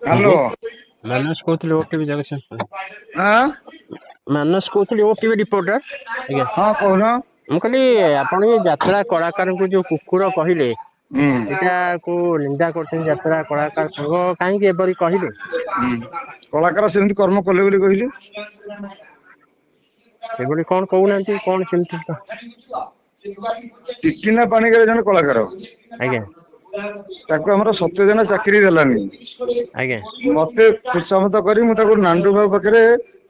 Hello. Manas କହୁଥିଲି OTV Jagatsinghpur. ଆଁ ମାନସ କହୁଥିଲି ଓଟିଭି ରିପୋର୍ଟର। ଆଜ୍ଞା ହଁ କହୁନ। ମୁଁ କହିଲି ଆପଣ ଏ ଯାତ୍ରା କଳାକାରଙ୍କୁ ଯୋଉ କୁକୁର କହିଲେ ହୁଁ ଏଇଟା କୁ ନିନ୍ଦା କରୁଛନ୍ତି ଯାତ୍ରା କଳାକାର ସଂଘ କାହିଁକି ଏପରି କହିଲେ? କଳାକାର ସେମିତି କର୍ମ କଲେ ବୋଲି କହିଲି। ସେଭଳି କଣ କହୁନାହାନ୍ତି କଣ ସେମିତି ତ? ଟିକିନା ପାଣିଗ୍ରାହୀ ଜଣେ କଳାକାର। ଆଜ୍ଞା ତାକୁ ଆମର 7 ଜଣ ଚାକିରି ଦେଲାନି। ଆଜ୍ଞା ମତେ ଖୁସାମତ କରି ମୁଁ ତାକୁ ନାଣ୍ଡୁ ବାବୁ ପାଖରେ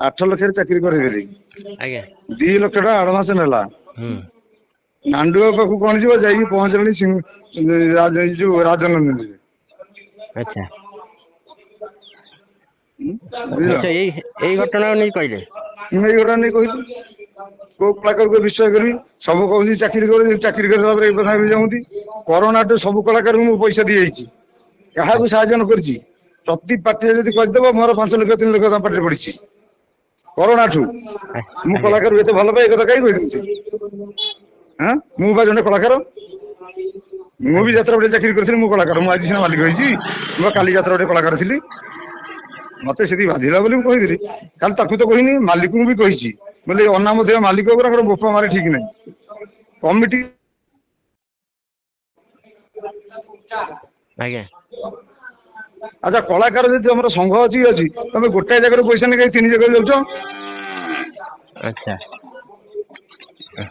8 ଲକ୍ଷରେ ଚାକିରି କରେଇଦେଲି। ଆଜ୍ଞା 2 ଲକ୍ଷ ଟଙ୍କା ଆଡଭାନ୍ସ ନେଲା। ହୁଁ ନାଣ୍ଡୁ ବାବୁ ପାଖକୁ କଣ ଯିବ ଯାଇକି ପହଞ୍ଚିଲାଣି ଯୋଉ ରାଜନନ୍ଦିନୀରେ। ଆଚ୍ଛା ବୁଝିଲ। ଆଚ୍ଛା ଏଇ ଘଟଣାକୁ ନେଇ କହିଲେ। ମୁଁ ଏଇ ଘଟଣା ନେଇ କହିଲି। କୋଉ କଳାକାରକୁ ବିଶ୍ୱାସ କରିବି ସବୁ କହୁଛି ଚାକିରି କରି ଚାକିରି କରିଲା ପରେ ଏଇ କଥା ଯାଉନ୍ତି। କରୋନାଠୁ ସବୁ କଳାକାରଙ୍କୁ ମୁଁ ପଇସା ଦିଆଯାଇଛି। କାହାକୁ ସାହାଯ୍ୟ ନ କରିଛି। ପ୍ରତି ପାର୍ଟିରେ ଯଦି କହିଦବ ମୋର 5 ଲକ୍ଷ 3 ଲକ୍ଷ ତାଙ୍କ ପାଟିରେ ପଡିଛି। କରୋନାଠୁ ମୁଁ ଆଜ୍ଞା କଳାକାରକୁ ଏତେ ଭଲ ପାଏ ଏ କଥା କାହିଁ କହିଦଉଛି। ଆଁ ମୁଁ ବା ଜଣେ କଳାକାର। ମୁଁ ବି ଆଜ୍ଞା ଯାତ୍ରା ପାର୍ଟିରେ ଚାକିରି କରିଥିଲି ମୁଁ କଳାକାର। ମୁଁ ଆଜି ସିନା ମାଲିକ ହେଇଛି। ମୁଁ ବା କାଲି ଯାତ୍ରା ପାର୍ଟିରେ କଳାକାର ଥିଲି। ମତେ ସେତିକି ବାଧିଲା ବୋଲି ମୁଁ କହିଦେଲି। ଖାଲି ତାକୁ ତ କହିନି ମାଲିକଙ୍କୁ ବି କହିଛି। ବୋଲେ ଅନାମଧେୟ ମାଲିକ ଗୁଡାଙ୍କର ବୋପା ମାରି ଠିକ ନାହିଁ। କମିଟି ଆଜ୍ଞା ଆଚ୍ଛା କଳାକାର ଯଦି ତମର ସଂଘ ଅଛି ତମେ ଗୋଟାଏ ଜାଗାରୁ ପଇସା ନେଇ କାଇଁ 3 ଜାଗାରୁ ଯାଉଛ? ଆଚ୍ଛା ହଁ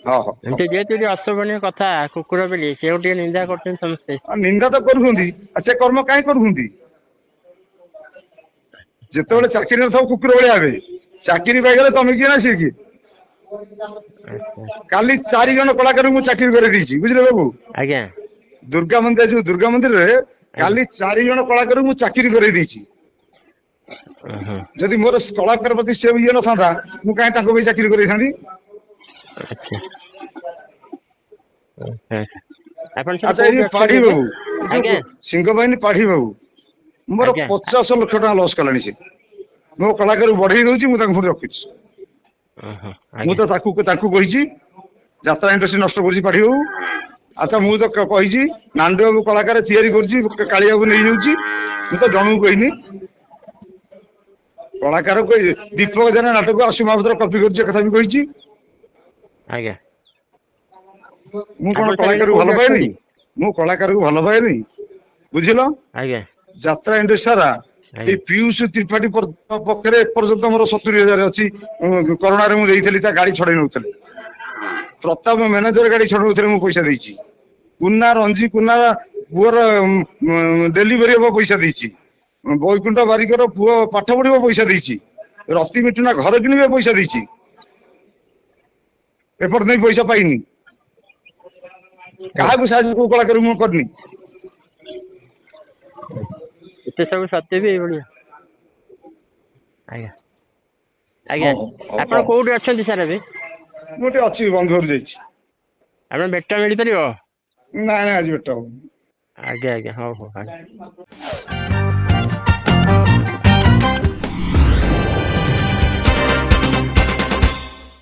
ହଁ ହଉ। ଏମିତି ଯେହେତୁ ଅଶୋଭନୀୟ କଥା କୁକୁର ବୋଲି ସେଉ ଟିକେ ନିନ୍ଦା କରୁଛନ୍ତି ସମସ୍ତେ। ଆଉ ନିନ୍ଦା ତ କରୁଛନ୍ତି ଆଉ ସେ କର୍ମ କାହିଁ କରୁଛନ୍ତି? ଯେତେବେଳେ ଆଚ୍ଛା ଚାକିରି ନଥିବ କୁକୁର ଭଳିଆ ହେବେ। ଚାକିରି ପାଇଗଲେ ତମେ କିଏ ନା ସିଏ କିଏ? ଆଚ୍ଛା କାଲି 4 ଜଣ କଳାକାରଙ୍କୁ ମୁଁ ଚାକିରି କରେଇ ଦେଇଛି ବୁଝିଲେ ବାବୁ। ଆଜ୍ଞା ଦୁର୍ଗା ମନ୍ଦିରରେ ଆଜ୍ଞା କାଲି 4 ଜଣ କଳାକାରଙ୍କୁ ମୁଁ ଚାକିରି କରେଇ ଦେଇଛି। ଓହୋ ଯଦି ମୋର କଳାକାର ପ୍ରତି ସେ ଇଏ ନଥାନ୍ତା ମୁଁ କାହିଁକି ତାଙ୍କ ପାଇଁ ଚାକିରି କରେଇଥାନ୍ତି। ଆଚ୍ଛା ଆପଣ ସାର୍ ଆଚ୍ଛା ଏଇ କୋଉଠି ପାଢୀ ଅଛନ୍ତି ଏବେ? ବାବୁ ଆଜ୍ଞା ଯୋଉ ସିଂହ ବାହିନୀ ପାଢୀ ବାବୁ ମୋର ଆଜ୍ଞା 50 ଲକ୍ଷ ଟଙ୍କା ଲସ୍ କଲାଣି ସେ। ମୋ କଳାକାରକୁ ବଢେଇ ଦଉଛି ମୁଁ ତାଙ୍କୁ ପୁଣି ରଖୁଛି। ଓହୋ ମୁଁ ଆଜ୍ଞା ତ ତାଙ୍କୁ କହିଛି ଯାତ୍ରା ଇଣ୍ଡଷ୍ଟ୍ରି ନଷ୍ଟ କରୁଛି ପାଢୀ ବାବୁ। ଆଚ୍ଛା ମୁଁ ତ କହିଛି ନାଣ୍ଡୁ ବାବୁ କଳାକାର ତିଆରି କରୁଛି କାଳିଆକୁ ନେଇଯାଉଛି। ମୁଁ ତ ଜଣଙ୍କୁ କହିନି। କଳାକାର କହିଛି ଦୀପକ ଜେନା ନାଟକ ଆସୁ ମହାପାତ୍ର କପି କରୁଛି କଥା ବି କହିଛି। ଆଜ୍ଞା ମୁଁ କଣ ଆପଣ ସାର୍ ଏଇନେ କଳାକାରକୁ କୋଉଠି ଭଲ ପାଏନି। ଅଛନ୍ତି? ମୁଁ କଳାକାରକୁ ଭଲ ପାଏନି ବୁଝିଲ। ଆଜ୍ଞା ଯାତ୍ରା ଇଣ୍ଡଷ୍ଟ୍ରି ସାରା ଏଇ ଆଜ୍ଞା ପିୟୁଷ ତ୍ରିପାଠୀ ପକ୍ଷରେ ଏପର୍ଯ୍ୟନ୍ତ ମୋର 70,000 ଅଛି। କରୋନାରେ ମୁଁ ଦେଇଥିଲି ତା ଗାଡି ଛଡେଇ ନଉଥିଲି। ପ୍ରତାପ ମ୍ୟାନେଜର ଗାଡି ଛଡଉଥିଲେ ମୁଁ ପଇସା ଦେଇଛି। କୁନା କୁନା ପୁଅର ଡେଲିଭରି ହବ ପଇସା ଦେଇଛି। ବୈକୁଣ୍ଠ ବାରିକର ପୁଅ ପାଠ ପଢିବ ପଇସା ଦେଇଛି। ରତି ମିଟୁନା ଘର କିଣିବା ପଇସା ଦେଇଛି। ଏପର୍ଯ୍ୟନ୍ତ ବି ପଇସା ପାଇନି। କାହାକୁ ସାହାଯ୍ୟ କୋଉ କଳାକାର ମୁଁ କରିନି। ଏତେ ସବୁ ସତ୍ତ୍ୱେ ବି ଏଇଭଳିଆ। ଆଜ୍ଞା ଆଜ୍ଞା ହଉ ହଉ ହଉ ଆପଣ କହ। କୋଉଠି ଅଛନ୍ତି ସାର୍ ଏବେ? ମୁଁ ଟିକେ ଅଛି ବନ୍ଧୁ ଘରକୁ ଯାଇଛି। ଆପଣ ଭେଟ ମିଳିପାରିବ? ନାଇଁ ଆଜି ଭେଟ ହବନି। ଆଜ୍ଞା ଆଜ୍ଞା ହଉ ହଉ ଆଜ୍ଞା।